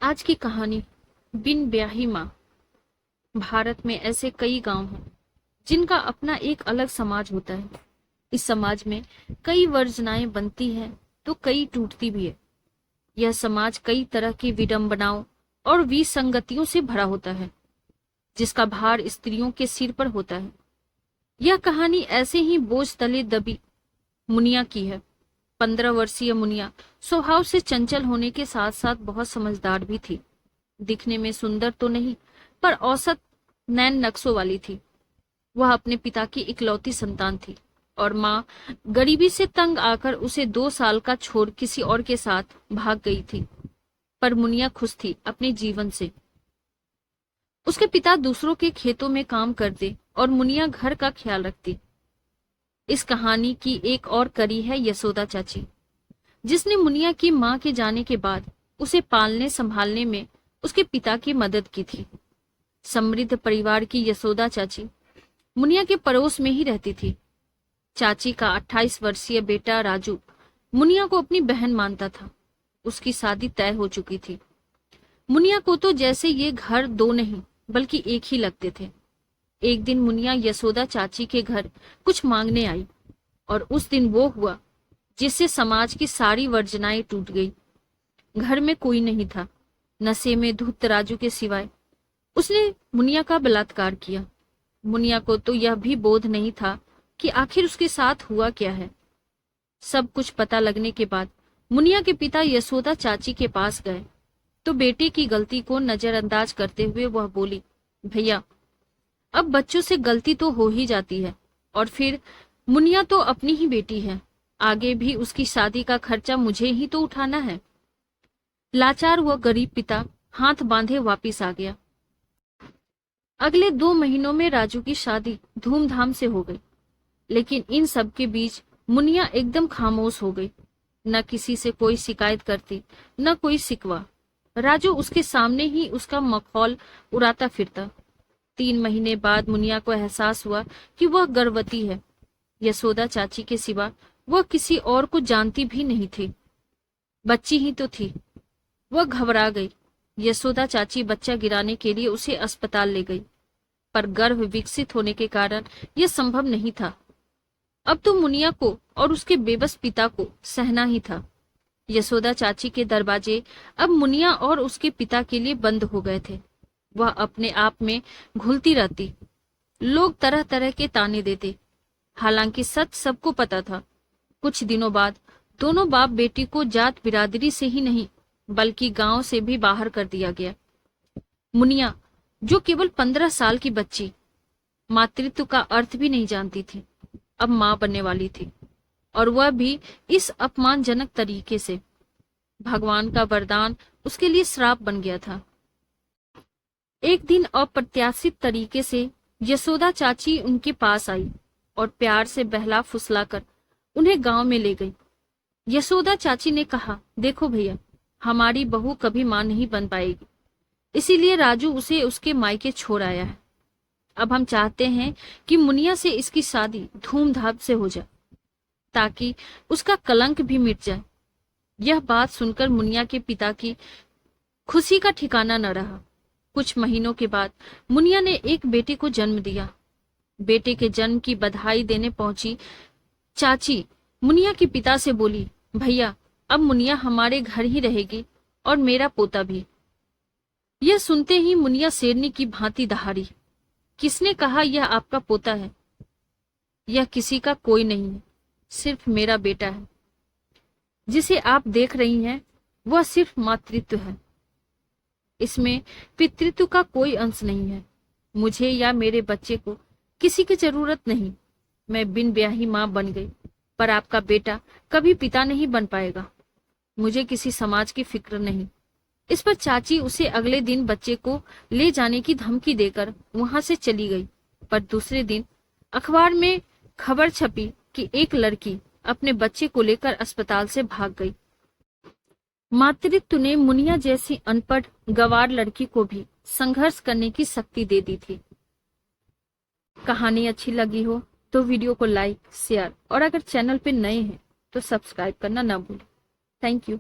आज की कहानी बिन ब्याही माँ। भारत में ऐसे कई गांव हैं जिनका अपना एक अलग समाज होता है। इस समाज में कई वर्जनाएं बनती हैं तो कई टूटती भी है। यह समाज कई तरह की विडंबनाओं और विसंगतियों से भरा होता है जिसका भार स्त्रियों के सिर पर होता है। यह कहानी ऐसे ही बोझ तले दबी मुनिया की है। 15 वर्षीय मुनिया स्वभाव से चंचल होने के साथ साथ बहुत समझदार भी थी। दिखने में सुंदर तो नहीं पर औसत नैन नक्शों वाली थी। वह अपने पिता की इकलौती संतान थी और माँ गरीबी से तंग आकर उसे 2 साल का छोड़ किसी और के साथ भाग गई थी। पर मुनिया खुश थी अपने जीवन से। उसके पिता दूसरों के खेतों में काम करते और मुनिया घर का ख्याल रखती। इस कहानी की एक और कड़ी है यशोदा चाची, जिसने मुनिया की मां के जाने के बाद उसे पालने संभालने में उसके पिता की मदद की थी। समृद्ध परिवार की यशोदा चाची मुनिया के पड़ोस में ही रहती थी। चाची का 28 वर्षीय बेटा राजू मुनिया को अपनी बहन मानता था। उसकी शादी तय हो चुकी थी। मुनिया को तो जैसे ये घर दो नहीं बल्कि एक ही लगते थे। एक दिन मुनिया यशोदा चाची के घर कुछ मांगने आई और उस दिन वो हुआ जिससे समाज की सारी वर्जनाएं टूट गई। घर में कोई नहीं था, नशे में धुत राजू के सिवाय। उसने मुनिया का बलात्कार किया। मुनिया को तो यह भी बोध नहीं था कि आखिर उसके साथ हुआ क्या है। सब कुछ पता लगने के बाद मुनिया के पिता यशोदा चाची के पास गए तो बेटे की गलती को नजरअंदाज करते हुए वह बोली, भैया अब बच्चों से गलती तो हो ही जाती है और फिर मुनिया तो अपनी ही बेटी है। आगे भी उसकी शादी का खर्चा मुझे ही तो उठाना है। लाचार वह गरीब पिता हाथ बांधे वापिस आ गया। अगले 2 महीनों में राजू की शादी धूमधाम से हो गई, लेकिन इन सब के बीच मुनिया एकदम खामोश हो गई। न किसी से कोई शिकायत करती, न कोई शिकवा। राजू उसके सामने ही उसका मखौल उड़ाता फिरता। 3 महीने बाद मुनिया को एहसास हुआ कि वह गर्भवती है। यशोदा चाची के सिवा वह किसी और को जानती भी नहीं थी। बच्ची ही तो थी। वह घबरा गई। यशोदा चाची बच्चा गिराने के लिए उसे अस्पताल ले गई, पर गर्भ विकसित होने के कारण यह संभव नहीं था। अब तो मुनिया को और उसके बेबस पिता को सहना ही था। यशोदा चाची के दरवाजे अब मुनिया और उसके पिता के लिए बंद हो गए थे। वह अपने आप में घुलती रहती। लोग तरह तरह के ताने देते, हालांकि सच सबको पता था। कुछ दिनों बाद दोनों बाप बेटी को जात बिरादरी से ही नहीं बल्कि गांव से भी बाहर कर दिया गया। मुनिया, जो केवल 15 साल की बच्ची मातृत्व का अर्थ भी नहीं जानती थी, अब मां बनने वाली थी, और वह भी इस अपमानजनक तरीके से। भगवान का वरदान उसके लिए श्राप बन गया था। एक दिन अप्रत्याशित तरीके से यशोदा चाची उनके पास आई और प्यार से बहला फुसलाकर उन्हें गांव में ले गई। यशोदा चाची ने कहा, देखो भैया, हमारी बहू कभी मां नहीं बन पाएगी, इसीलिए राजू उसे उसके मायके छोड़ आया है। अब हम चाहते हैं कि मुनिया से इसकी शादी धूमधाम से हो जाए ताकि उसका कलंक भी मिट जाए। यह बात सुनकर मुनिया के पिता की खुशी का ठिकाना न रहा। कुछ महीनों के बाद मुनिया ने एक बेटे को जन्म दिया। बेटे के जन्म की बधाई देने पहुंची चाची मुनिया के पिता से बोली, भैया अब मुनिया हमारे घर ही रहेगी और मेरा पोता भी। यह सुनते ही मुनिया शेरनी की भांति दहाड़ी, किसने कहा यह आपका पोता है? यह किसी का कोई नहीं है, सिर्फ मेरा बेटा है। जिसे आप देख रही हैं वह सिर्फ मातृत्व है, इसमें पितृत्व का कोई अंश नहीं है। मुझे या मेरे बच्चे को किसी की जरूरत नहीं। मैं बिन ब्याही मां बन गई, पर आपका बेटा कभी पिता नहीं बन पाएगा। मुझे किसी समाज की फिक्र नहीं। इस पर चाची उसे अगले दिन बच्चे को ले जाने की धमकी देकर वहां से चली गई। पर दूसरे दिन अखबार में खबर छपी कि एक लड़की अपने बच्चे को लेकर अस्पताल से भाग गई। मातृत्व ने मुनिया जैसी अनपढ़ गंवार लड़की को भी संघर्ष करने की शक्ति दे दी थी। कहानी अच्छी लगी हो तो वीडियो को लाइक, शेयर और अगर चैनल पे नए हैं तो सब्सक्राइब करना ना भूलें। Thank you.